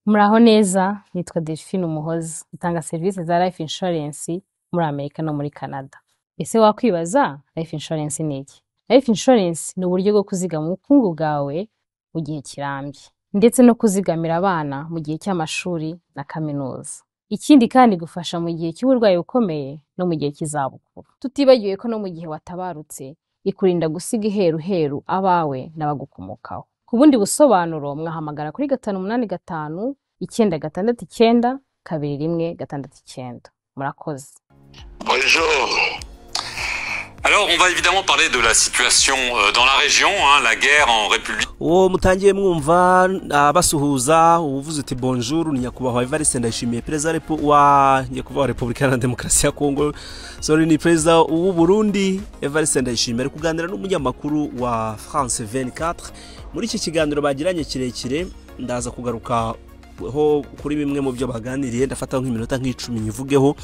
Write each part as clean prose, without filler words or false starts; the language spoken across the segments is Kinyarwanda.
Muraho neza, nitwa Delphine Umuhoza, itanga serivisi za life insurance muri Amerika no muri Canada. Ese wakwibaza life insurance ni iki? Life insurance ni uburyo bwo kuzigama ubukungu bwawe mu gihe kirambye, ndetse no kuzigamira abana mu gihe cy'amashuri na kaminuza. Ikindi kandi gufasha mu gihe cy'uburwayi bukomeye no mu gihe cy'izabukuru. Tutibagiwe ko no mu gihe watabarutse ikurinda gusiga iheruheru abawe n'abagukomokaho. Ku bundi busobanuro mwahamagara kuri 585 969 2169. Murakoze. Bonjour. Alors, on va évidemment parler de la situation dans la région, la guerre en République. Mutangiye mwumva abasuhuza uvuze uti bonjour ni nyakubahwa Evariste Ndayishimiye perezida wa nyakubahwa Repubulika ya Demokarasi ya Kongo. Sorry, ni perezida w'u Burundi Evariste Ndayishimiye ari kuganira n'umunyamakuru wa France 24. Muri iki kiganiro bagiranye kirekire ndaza kugaruka ho kuri bimwe mu byo baganiriye, ndafata nk'iminota nk'icumi nyivugeho.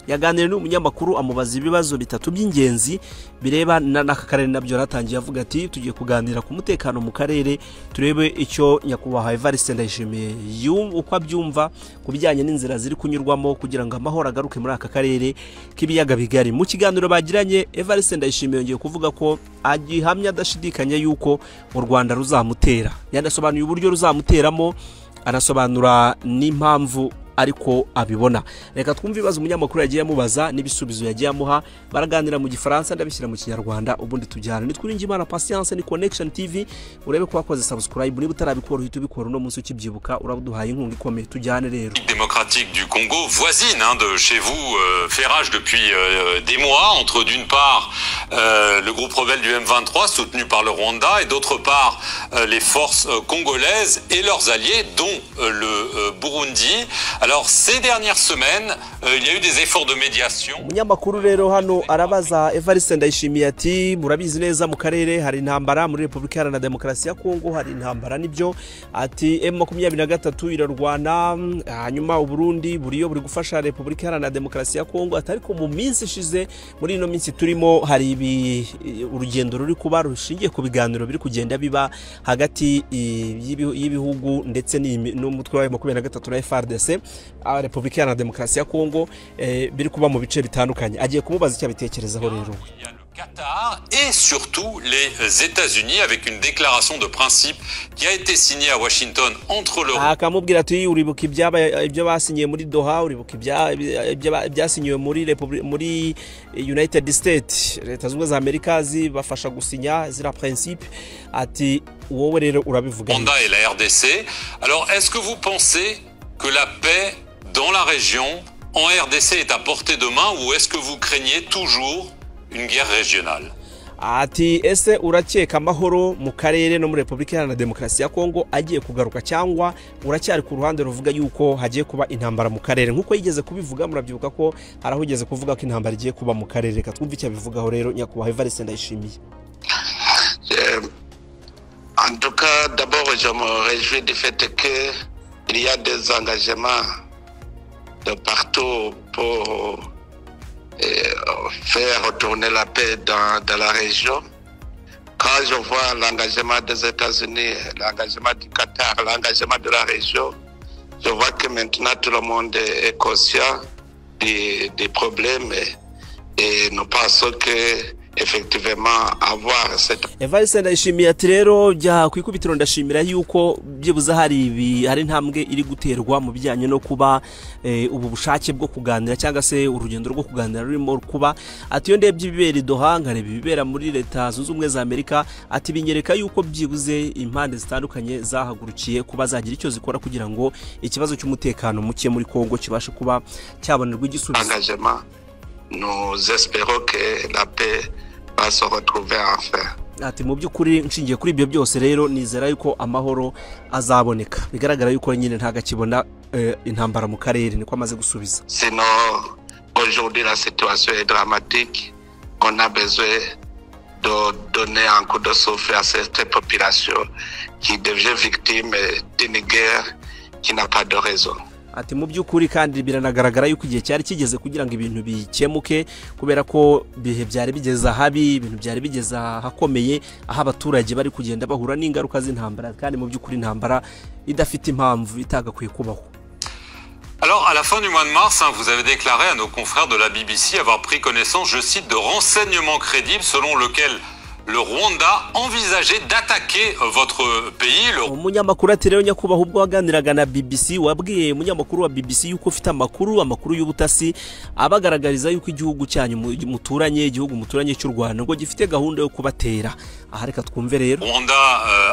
Yaganiriye n'umunyamakuru amubaza ibibazo bitatu by'ingenzi bireba n'aka karere, nabyo ratangiye avuga ati tugiye kuganira ku mutekano mu karere, turebe icyo nyakubahwa Evariste Ndayishimiye uko abyumva ku bijyanye n'inzira ziri kunyurwamo kugira ngo amahoro agaruke muri aka karere k'ibiyaga bigari. Mu kiganiro bagiranye, Evariste Ndayishimiye yongeye kuvuga ko agihamya adashidikanya yuko u Rwanda ruzamutera. Yanasobanuye uburyo ruzamuteramo, anasobanura n'impamvu ariko abibona. Reka twumve ibibazo umunyamakuru yagiye amubaza n'ibisubizo yagiye amuha. Baraganira mu Gifaransa ndabishyira mu Kinyarwanda, ubundi tujyana. Nitwiringimana Patience ni Connection TV. Urebe ko wakoze subscribe, niba utarabikora uhita ubikora no munsi ukibyibuka, urabuduhaye inkunga ikomeye. Tujyane rero. Démocratique du Congo, voisine de chez vous, fait rage depuis des mois entre d'une part le groupe rebelle du M23 soutenu par le Rwanda et d'autre part les forces congolaises et leurs alliés dont le Burundi. Alors ces dernières semaines, il y a eu des efforts de médiation. Umunyamakuru rero hano arabaza Evariste Ndayishimiye ati murabizi neza mu karere hari intambara muri Repubulika ya Demokarasi ya Kongo, hari intambara nibyo, ati M23 irarwana, hanyuma u Burundi buriyo buri gufasha Repubulika ya Demokarasi ya Kongo. Atari ko mu minsi ishize muri ino minsi turimo hari urugendo ruri kuba rushingiye ku biganiro biri kugenda biba hagati y'ibihugu ndetse n'umutwe wa M23 na FARDC, Repubulika ya Demokarasi ya Kongo, biri kuba mu bice bitandukanye. Agiye kumubaza icyo abitekerezaho rero. Qatar et surtout les États-Unis avec une déclaration de principe qui a été signée à Washington entre le akamubwira ati uribuka ibyo basinyiye muri Doha, uribuka ibyasinyiwe muri United States, Leta Zunze za Amerika zibafasha gusinya zira principe. Ati wowe rero urabivuga Rwanda et la RDC. Alors est-ce que vous pensez que la paix dans la région en RDC est à portée de main ou est-ce que vous craignez toujours une guerre régionale? Ati ese urakeka amahoro mu karere no muri Repubulika ya Demokarasi ya Kongo agiye kugaruka cyangwa uracyari ku ruhande ruvuga yuko hagiye kuba intambara mu karere nkuko yigeze kubivuga? Murabyibuka ko harahugeze kuvuga ko intambara igiye kuba mu karere. Reka twumve icyo bivugaho rero nyakubahwa Evariste Ndayishimiye. En tout cas, d'abord je me réjouis du fait que il y a des engagements de partout pour faire retourner la paix dans la région. Quand je vois l'engagement des États-Unis, l'engagement du Qatar, l'engagement de la région, je vois que maintenant tout le monde est conscient des problèmes et nous pensons que effectivement avoir cette Evariste Ndayishimiye ati rero bya kwikubitiro ndashimira yuko byibuza hari intambwe iri guterwa mu bijyanye no kuba ubu bushake bwo kuganira cyangwa se urugendo rwo kuganira rurimo kuba. Ati yo ndebye ibibera Doha, nkareba ibibera muri Leta Zunze Ubumwe za Amerika, ati binyereka yuko byibuze impande zitandukanye zahagurukiye kuba zagira icyo zikora kugira ngo ikibazo cy'umutekano muke muri Kongo kibashe kuba cyabonerwa igisubizo. Nous espérons que la paix va se retrouver enfin. Ati mu byukuri nshingiye kuri ibyo byose rero nizera yuko amahoro azaboneka. Bigaragara yuko nyine ntagakibona intambara mu karere, niko amaze gusubiza. Sinon aujourd'hui la situation est dramatique. On a besoin de donner un coup de souffle à cette population qui devient victime d'une guerre qui n'a pas de raison. ati mu by'ukuri kandi biranagaragara yuko igihe cyari kigeze kugira ngo ibintu bikemuke kubera ko bihe byari bigeze ahabi ibintu byari bigeze ahakomeye aho abaturage bari kugenda bahura n'ingaruka z'intambara kandi mu by'ukuri intambara idafite impamvu itagakwiye kubaho. Alors, à la fin du mois de mars, vous avez déclaré à nos confrères de la BBC avoir pris connaissance, je cite, de renseignements crédibles selon lesquels le Rwanda envisageait d'attaquer votre pays. Umunyamakuru ati rero nyakubahwa ubwo waganiraga na BBC wabwiye umunyamakuru wa BBC yuko ufite amakuru y'ubutasi abagaragariza yuko igihugu cyanyu muturanye cy'u Rwanda ngo gifite gahunda yo kubatera. Aha reka twumve rero. Rwanda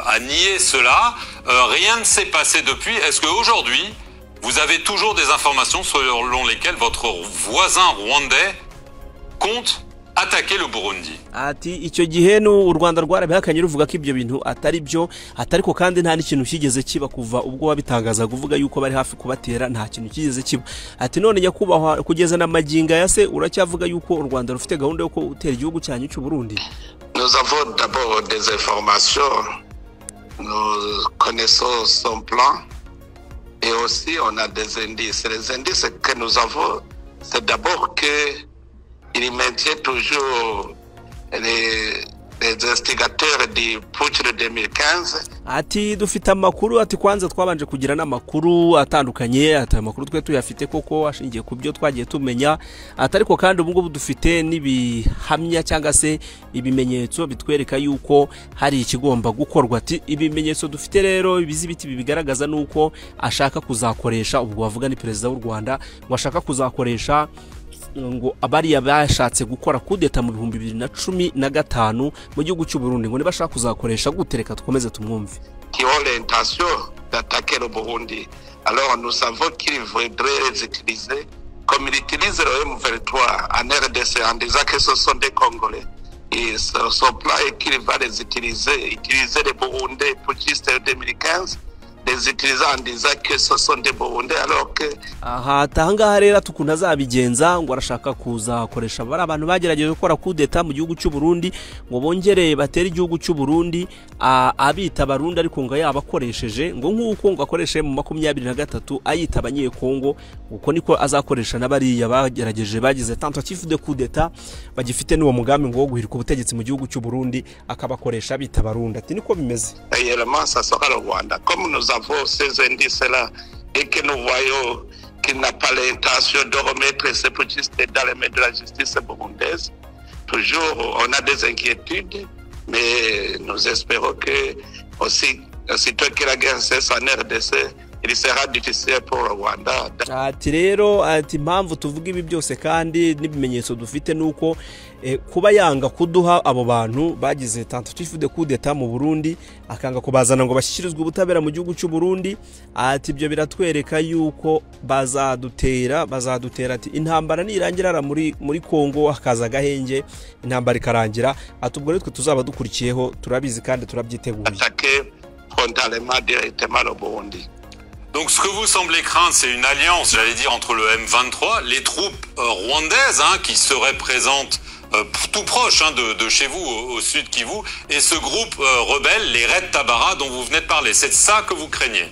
a nié cela, rien ne s'est passé depuis. Est-ce que aujourd'hui vous avez toujours des informations selon lesquelles votre voisin rwandais compte attaquer le Burundi? Ati icyo gihe no u Rwanda rwarabihakanye ruvuga ko ibyo bintu atari byo atariko kandi nta n'ikintu kigeze kiba kuva ubwo wabitangaza kuvuga yuko bari hafi kubatera nta kintu kigeze kiba. Ati none nyakubahwa kugeza na maginga yase uracyavuga yuko u Rwanda rufite gahunda yo gutera igihugu cyanyu cy'u Burundi? Nous avons d'abord des informations, nous connaissons son plan et aussi on a des indices. Les indices que nous avons, c'est d'abord que il maintient toujours les instigateurs du putsch de 2015. Ati dufite amakuru ati kwanza twabanje kugira n'amakuru atandukanye ati amakuru twe tuyafite koko ashingiye ku byo twagiye tumenya atariko kandi ubwo dufite nibihamya cyangwa se ibimenyetso bitwereka yuko hari ikigomba gukorwa. Ati ibimenyetso dufite rero ibizibiti bibigaragaza nuko ashaka kuzakoresha ubwo bavuga ni president w'u Rwanda ngo ashaka kuzakoresha ngo abari yabashatse gukora kudeta mu 2015 mu gihugu cy'u Burundi ngo nibashaka kuzakoresha gutereka tukomeze tumwumve. Qui ont l'intention d'attaquer le Burundi. Alors nous savons qu'ils voudraient les utiliser comme ils utilisent le M23 en RDC en disant que ce sont des Congolais. Et son plan est qu'il va les utiliser les Burundais putschistes de 2015. des utilisants en disant que ce sont des Burundais alors que aha tanga rero tukuna zabigenza ngo arashaka kuza koresha bari abantu bagerageje gukora kudeta mu gihugu cy'u Burundi ngo bongere batera igihugu cy'u Burundi abita barundi ariko ngo yabakoresheje ngo nkuko ngo akoreshe mu 23 ayita abanyekongo uko niko azakoresha nabari yabagerageje bagize tentative de kudeta bagifite n'uwo mugambi ngo guhirika ubutegetsi mu gihugu cy'u Burundi akabakoresha bita barundi ati niko bimeze. Réellement ça sera le Rwanda comme nous avons ces indices là et que nous voyons qu'il n'a pas l'intention de remettre ces putschistes dans les mains de la justice burundaise. Toujours on a des inquiétudes mais nous espérons que aussi aussitôt que la guerre cesse en RDC il sera difficile pour le Rwanda. Ati rero ati mpamvu tuvuga ibi byose kandi n'ibimenyetso dufite nuko kuba yanga kuduha abo bantu bagize tentative de coup d'état mu Burundi akanga kubazana ngo bashyikirizwe ubutabera mu gihugu cy'u Burundi. Ati ibyo biratwereka yuko bazadutera ati intambara nirangira muri Kongo hakaza gahenge intambara ikarangira ati ubwo twe tuzaba dukurikiyeho turabizi kandi turabyiteguye. Attaquer frontalement directement le Burundi. Donc ce que vous semblez craindre, c'est une alliance, j'allais dire, entre le M23, les troupes rwandaises qui seraient présentes tout proche de chez vous, au sud Kivu, et ce groupe rebelle, les Red Tabara, dont vous venez de parler. C'est ça que vous craignez?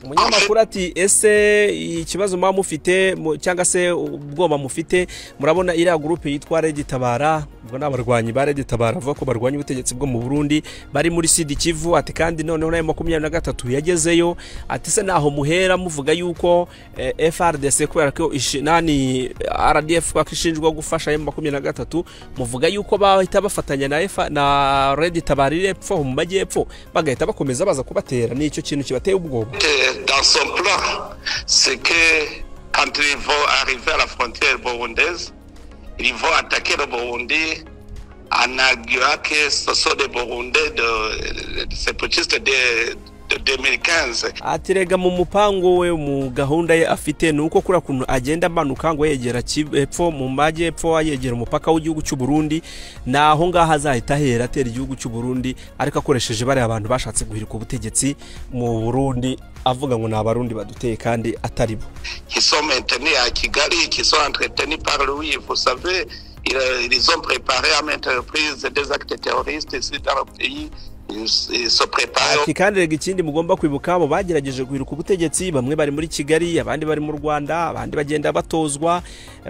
Umunyamakuru ati ese ikibazo mwa mufite cyangwa se ubwoba mufite murabona iriya groupe yitwa Red Tabara ubwo nabarwanyi ba Red Tabara avuga ko barwanya ubutegetsi bwo mu Burundi bari muri Sud Kivu ati kandi noneho na 23 yagezeyo ati se naho muhera muvuga yuko FRDC kubera ko nani RDF kwakishinjwa gufasha 23 muvuga yuko bahita bafatanya na Red Tabara irepfo mu majyepfo bagahita bakomeza baza kubatera nicyo kintu kibateye ubwoba. Dans son plan, c'est que quand ils vont arriver à la frontière burundaise, ils vont attaquer le Burundi en arguant que ce sont des Burundais de ces putschistes de 2015. Atirega mu mupango we mu gahunda ye afite nuko kura kuntu agenda amanuka ngo yegera epfo mu majyepfo ayegera umupaka w'igihugu cy'u Burundi naho ngaha azahita hera atera igihugu cy'u Burundi ariko akoresheje bari abantu bashatse guhirika ubutegetsi mu Burundi avuga ngo nabarundi baduteye kandi atari bo. Qui sont maintenus à Kigali, qui sont entretenus par lui, vous savez, ils ont préparé à maintes reprises des actes terroristes ici dans le pays. Ils se préparent. ati kandi rega ikindi mugomba kwibuka abo bagerageje guhiruka ubutegetsi bamwe bari muri Kigali abandi bari mu Rwanda abandi bagenda batozwa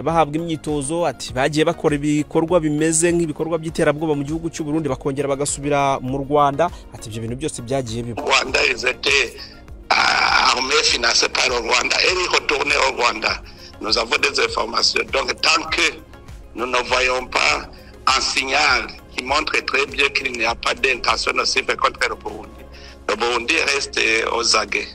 bahabwa imyitozo ati bagiye bakora ibikorwa bimeze nk'ibikorwa by'iterabwoba mu gihugu cy'u Burundi bakongera bagasubira mu Rwanda ati ibyo bintu byose byagiye biba. Rwanda, ils étaient armés, financés par le Rwanda et ils retournaient au Rwanda. Nous avons des informations. Donc tant que nous ne voyons pas un signal qui montre très bien qu'il n'y a pas d'intention nocive contre le Burundi reste aux aguets.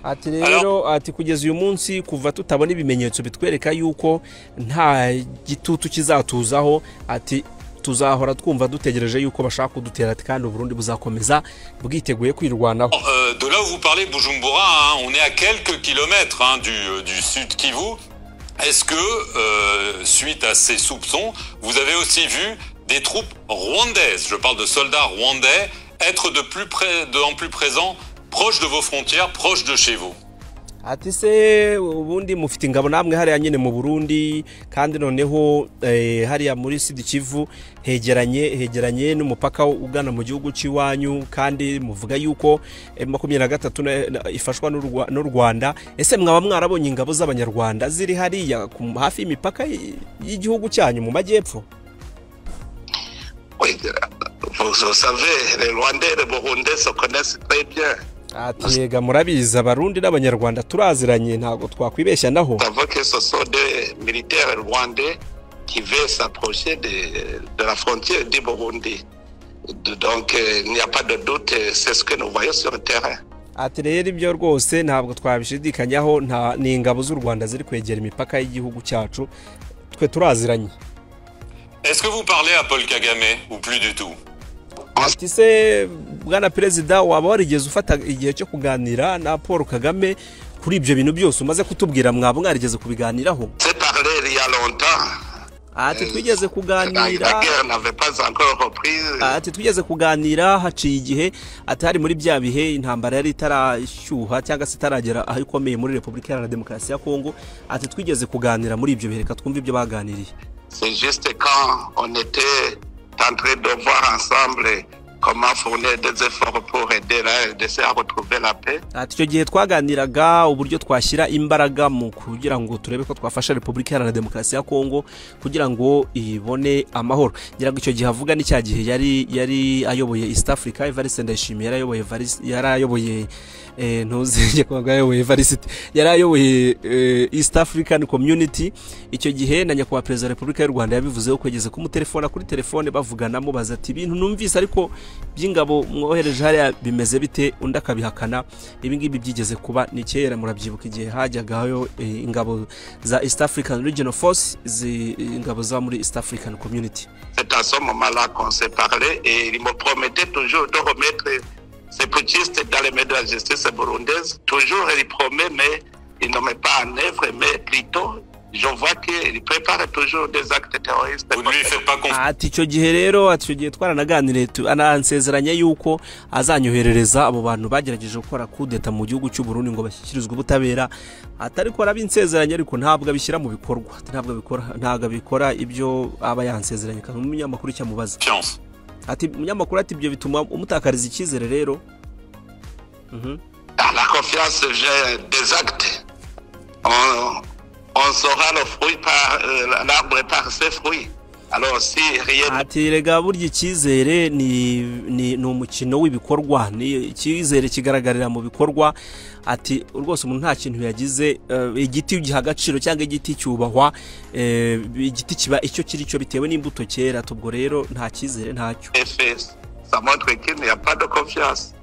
Ati rero ati kugeza uyu munsi kuva tutabona ibimenyetso bitwereka yuko nta gitutu kizatuzaho ati tuzahora twumva dutegereje yuko bashaka kudutera ati kandi Burundi buzakomeza bwiteguye kwirwanaho. De là où vous parlez, Bujumbura, hein, on est à quelques kilomètres du sud Kivu. Est-ce que, suite à ces soupçons, vous avez aussi vu des troupes rwandaises, je parle de soldats rwandais, être de en plus présents, proches de vos frontières, proches de chez vous? Ati se ubundi mufite ingabo namwe hariya nyine mu Burundi kandi noneho hariya muri Sud Kivu hegeranye n'umupaka ugana mu gihugu cy'iwanyu kandi muvuga yuko 23 ifashwa n'u Rwanda. Ese mwaba mwarabonye ingabo z'abanyarwanda ziri hariya hafi y'imipaka y'igihugu cyanyu mu majyepfo? Oui, vous savez, les Rwandais et les Burundais se connaissent très bien. Ati yega murabizi abarundi n'abanyarwanda turaziranye ntago twakwibeshya naho. Savons que ce sont des militaires rwandais qui veulent s'approcher de la frontière du Burundi. Donc il n'y a pas de doute, c'est ce que nous voyons sur le terrain. Ati rero ibyo rwose ntabwo twabishidikanyaho ni ingabo z'u Rwanda ziri kwegera imipaka y'igihugu cyacu twe turaziranye. Est-ce que vous parlez à Paul Kagame ou plus du tout? Ati se bwana perezida waba warigeze ufata igihe cyo kuganira na Paul Kagame kuri ibyo bintu byose umaze kutubwira mwaba mwarigeze kubiganiraho? C'est parlé il y a longtemps. Ati twigeze kuganira. Ati twigeze kuganira haciye igihe ati hari muri bya bihe intambara yari itarashyuha cyangwa se itaragera aho ikomeye muri Repubulika Iharanira Demokarasi ya Kongo. Ati twigeze kuganira muri ibyo bihe reka twumve ibyo baganiriye. C'est juste quand on était en train de voir ensemble comment fournir des efforts pour aider la RDC à retrouver la paix. Ati cyo gihe twaganiraga uburyo twashyira imbaraga mu kugira ngo turebe ko twafasha Repubulika Iharanira Demokarasi ya Kongo kugira ngo ibone amahoro. Ngira ngo icyo gihe avuga ni cya gihe yari ayoboye East Africa, Evariste Ndayishimiye yarayoboye ntuzenge ko ngayoboye Evariste yarayoboye East African Community. Icyo gihe na nyakubahwa Perezida wa Repubulika y'u Rwanda yabivuzeho kwegeze ku mutelefone kuri telefone bavuganamo baza ati ibintu numvise ariko by'ingabo mwohereje hariya bimeze bite undi akabihakana. Ibi ngibi byigeze kuba ni kera murabyibuka igihe hajyagaho ingabo za East African Regional Force ingabo za muri East African Community. C'est à ce moment-là qu'on s'est parlé et il me promettait toujours de remettre ces putschistes dans les mains de la justice burundaise. Toujours il promet mais il ne met pas en œuvre, mais plutôt je vois qu'il prépare toujours des actes terroristes. Vous ne lui faites pas confiance? Ati icyo gihe rero ati gihe twaranaganiriye anansezeranya yuko azanyoherereza abo bantu bagerageje gukora kudeta mu gihugu cy'u Burundi ngo bashyikirizwe ubutabera. Atari ko arabinsezeranya ariko ntabwo abishyira mu bikorwa. Ntabwo abikora ibyo aba yansezeranye kandi umunyamakuru cyamubaza. Ati umunyamakuru ati ibyo bituma umutakariza icyizere rero. La confiance vient des actes. On saura le fruit par l'arbre par ses fruits. Alors si rien. Ati rega burya icyizere ni umukino w'ibikorwa, ni icyizere kigaragarira mu bikorwa. Ati rwose umuntu nta kintu yagize igiti giha agaciro cyangwa igiti cyubahwa igiti kiba icyo kiri cyo bitewe n'imbuto cyera. Tubwo rero nta cyizere ntacyo. Ça montre qu'il n'y a pas de confiance.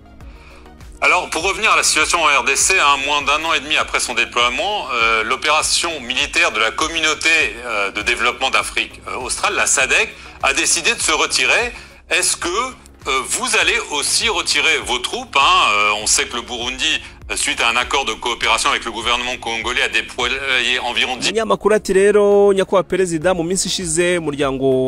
Alors, pour revenir à la situation en RDC, moins d'un an et demi après son déploiement, l'opération militaire de la communauté de développement d'Afrique australe, la SADC, a décidé de se retirer. Est-ce que vous allez aussi retirer vos troupes? On sait que le Burundi suite à un accord de coopération avec le gouvernement congolais, a déployé environ 10 umunyamakuru ati rero nyakubahwa perezida mu minsi ishize umuryango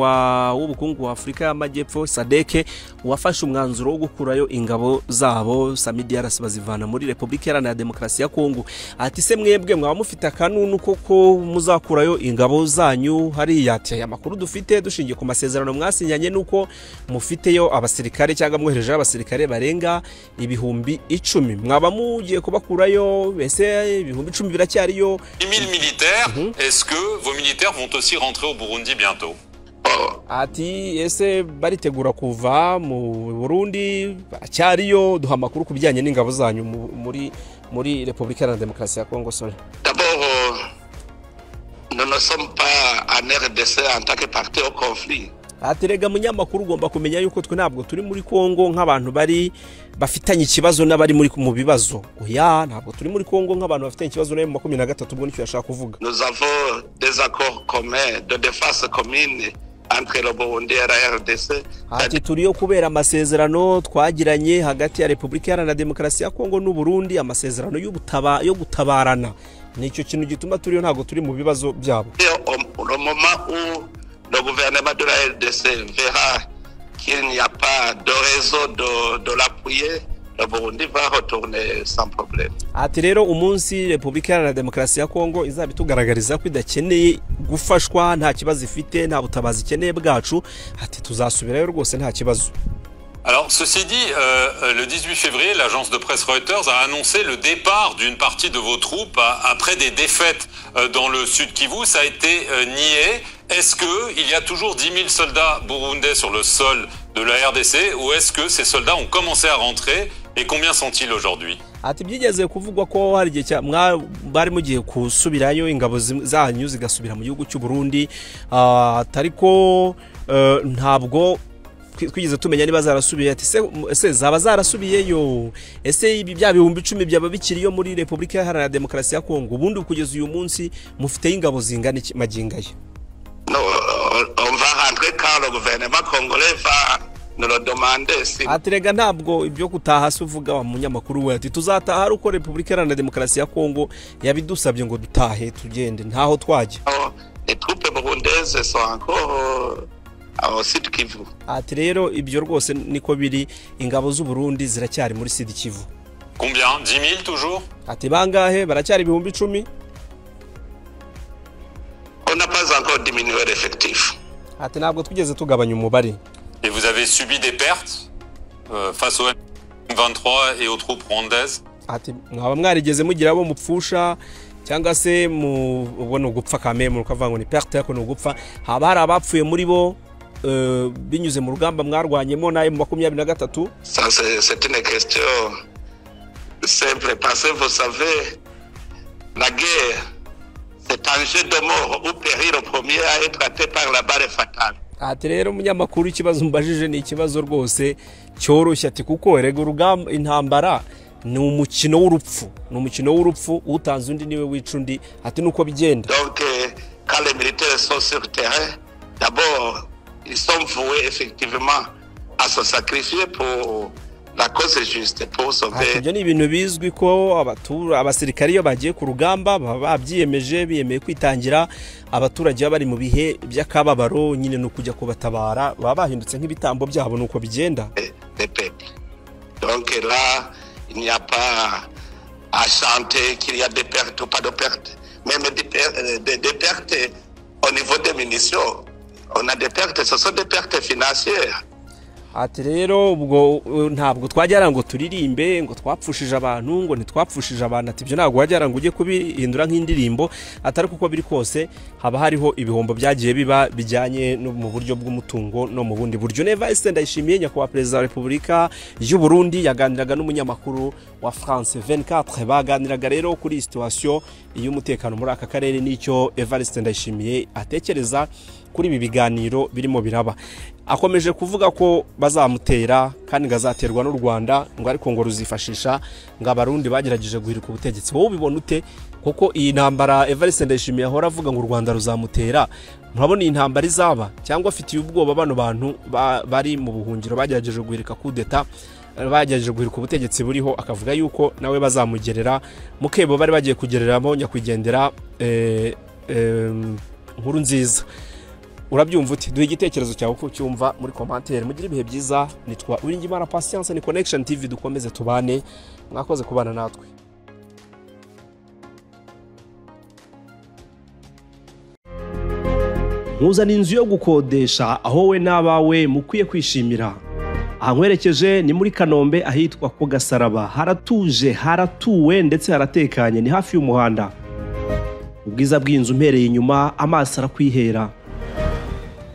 w'ubukungu wa Afurika y'Amajyepfo SADC wafashe umwanzuro wo gukurayo ingabo zabo SAMIDRC bazivana muri Repubulika Iharanira Demokarasi ya Kongo. Ati se mwebwe mwaba mufite akanunu koko muzakurayo ingabo zanyu hariya? Ati amakuru dufite dushingiye ku masezerano mwasinyanye nuko mufiteyo abasirikare cyangwa mwohereje abasirikare barenga ibihumbi 10. Mwaba mugiye kubakurayo ese ibihumbi 10 biracyariyo? 1000 militaires. Est-ce que vos militaires vont aussi rentrer au Burundi bientôt? Ati ese baritegura kuva mu Burundi cyariyo? Duha makuru kubijyanye n'ingabo zanyu muri Repubulika Iharanira Demokarasi ya Kongo. Sore D'abord, nous ne sommes pas en RDC en tant que partie au conflit. Ati rega munyamakuru ugomba kumenya yuko twe ntabwo turi muri Kongo nk'abantu bari bafitanye ikibazo n'abari muri mu bibazo. Oya, ntabwo turi muri Kongo nk'abantu bafitanye ikibazo na M23 ubwo nicyo yashaka kuvuga. Nous avons des accords communs de défense commune entre le Burundi et la RDC. Ati turiyo kubera amasezerano twagiranye hagati ya Repubulika Iharanira Demokarasi ya Kongo n'u Burundi, amasezerano yo gutabarana. Nicyo kintu gituma turiyo, ntabwo turi mu bibazo byabo. Au moment où le gouvernement de la RDC verra qu'il n'y a pas de raison de l'appuyer, le Burundi va retourner sans problème. Ati rero umunsi Repubulika Iharanira Demokarasi ya Kongo izabitugaragariza ko idakeneye gufashwa, nta kibazo ifite, nta butabazi ikeneye bwacu, ati tuzasubirayo rwose nta kibazo. Alors, ceci dit, le 18 février, l'agence de presse Reuters a annoncé le départ d'une partie de vos troupes après des défaites dans le sud Kivu. Ça a été nié. Est-ce qu'il y a toujours 10 000 soldats burundais sur le sol de la RDC ou est-ce que ces soldats ont commencé à rentrer et combien sont-ils aujourd'hui? Ati byigeze kuvugwa ko hari igihe bari mugiye kusubirayo ingabo zanyu zigasubira mu gihugu cy'u Burundi, atariko ntabwo twigeze tumenya niba zarasubiye. Ati se zaba zarasubiyeyo? Ese ibi bya bihumbi 10 byaba bikiriyo muri Repubulika Iharanira Demokarasi ya Kongo? Ubundi kugeza uyu munsi mufite ingabo zingana iki magingaye? Non, on va rentrer quand le gouvernement congolais va nous le demander. Si ati rega ntabwo ibyo kutaha se uvuga wa munyamakuru we, ati tuzataha ari uko Repubulika Iharanira Demokarasi ya Kongo yabidusabye ngo dutahe tugende ntaho twajya. Les troupes burundaises sont encore au Sud Kivu. Ati rero ibyo rwose niko biri, ingabo z'u Burundi ziracyari muri Sud Kivu. Combien? 10 000 toujours? Ati bangahe? Baracyari ibihumbi 10. On n'a pas encore diminué l'effectif. Ati ntabwo twigeze tugabanya umubare. Et vous avez subi des pertes face au M23 et aux troupes rwandaises? Ati mwaba mwarigeze mugira abo mupfusha cyangwa se ubona ugupfa kameme ukavango ni perte yako no gupfa? Haba hari abapfuye muri bo binyuze mu rugamba mwarwanyemo na M23? Ça c'est une question simple parce que vous savez la guerre c'est un jeu de mort où périt le premier à être atteint par la balle fatale. Ati rero umunyamakuru ikibazo mbajije ni ikibazo rwose cyoroshye, ati kuko erega urugamba intambara ni umukino w'urupfu, utanze undi niwe wica undi, ati nuko bigenda. Donc quand les militaires sont sur terrain, d'abord ils sont voués effectivement à se sacrifier pour la cause juste, pour sauver. Ibyo ni ibintu bizwi ko abasirikari iyo bagiye ku rugamba babyiyemeje, biyemeye kwitangira abaturage bari mu bihe by'akababaro, nyine no kujya kubatabara, baba bahindutse nk'ibitambo byabo, nuko bigenda. Donc là il n'y a pas à chanter qu'il y a des pertes ou pas de pertes, même des pertes au niveau des munitions. On a des pertes, ce sont des pertes financières. Ati rero ubwo ntabwo twajyara ngo turirimbe ngo twapfushije abantu, ngo ntitwapfushije abantu. Ati byo ntabwo wajyara ngo ujye kubihindura nk'indirimbo, atari kuko biri kose haba hariho ibihombo byagiye biba bijyanye no mu buryo bw'umutungo no mu bundi buryo. Evariste Ndayishimiye nyakubahwa perezida wa Repubulika y'u Burundi yaganiraga n'umunyamakuru wa France 24. Baganiraga rero kuri situation y'umutekano muri aka karere n'icyo Evariste Ndayishimiye atekereza kuri ibi biganiro birimo biraba. Akomeje kuvuga ko bazamutera kandi ngazaterwa n'u Rwanda, ngo ariko ngo ruzifashisha ngo abarundi bagerageje guhirika ubutegetsi. Wowe ubibona ute? Koko iyi ntambara Evariste Ndayishimiye ahora avuga ngo u Rwanda ruzamutera, murabona iyi ntambara izaba cyangwa afitiye ubwoba bano bantu bari mu buhungiro bagerageje guhirika kudeta bagerageje guhirika ubutegetsi buriho akavuga yuko nawe bazamugerera mukebo bari bagiye kugereramo nyakwigendera nkuru nziza. Urabyumva uti? Duhe igitekerezo cyawe uko cyumva muri commentaire. Mugire ibihe byiza. Nitwa Uwiringimana Patience, ni Connection TV, dukomeze tubane. Mwakoze kubana natwe. Nkuzana inzu yo gukodesha aho we n'abawe mukwiye kwishimira. Aha nkwerekeje ni muri Kanombe ahitwa ku Gasaraba. Haratuje, haratuwe ndetse haratekanye, ni hafi y'umuhanda. Ubwiza bw'inzu mpereye inyuma, amaso arakwihera.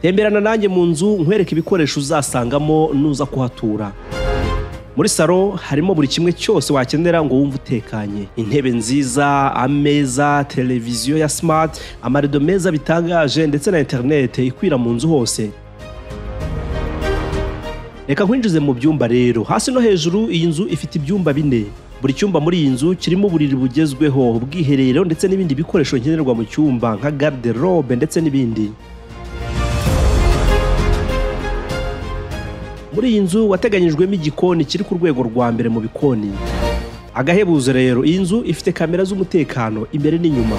Temberana nanjye mu nzu nkwereka ibikoresho uzasangamo nuza kuhatura. Muri salo harimo buri kimwe cyose wakenera ngo wumve utekanye. Intebe nziza, ameza, televiziyo ya smart, amarido meza bitangaje ndetse na internet ikwira mu nzu hose. Reka nkwinjize mu byumba rero. Hasi no hejuru iyi nzu ifite ibyumba 4. Buri cyumba muri iyi nzu kirimo uburiri bugezweho, ubwiherero ndetse n'ibindi bikoresho nkenerwa mu cyumba nka garde-robe ndetse n'ibindi. Muri iyi nzu wateganyijwemo igikoni kiri ku rwego rwa mbere mu bikoni. Agahebuzo rero, iyi nzu ifite kamera z'umutekano imbere n'inyuma.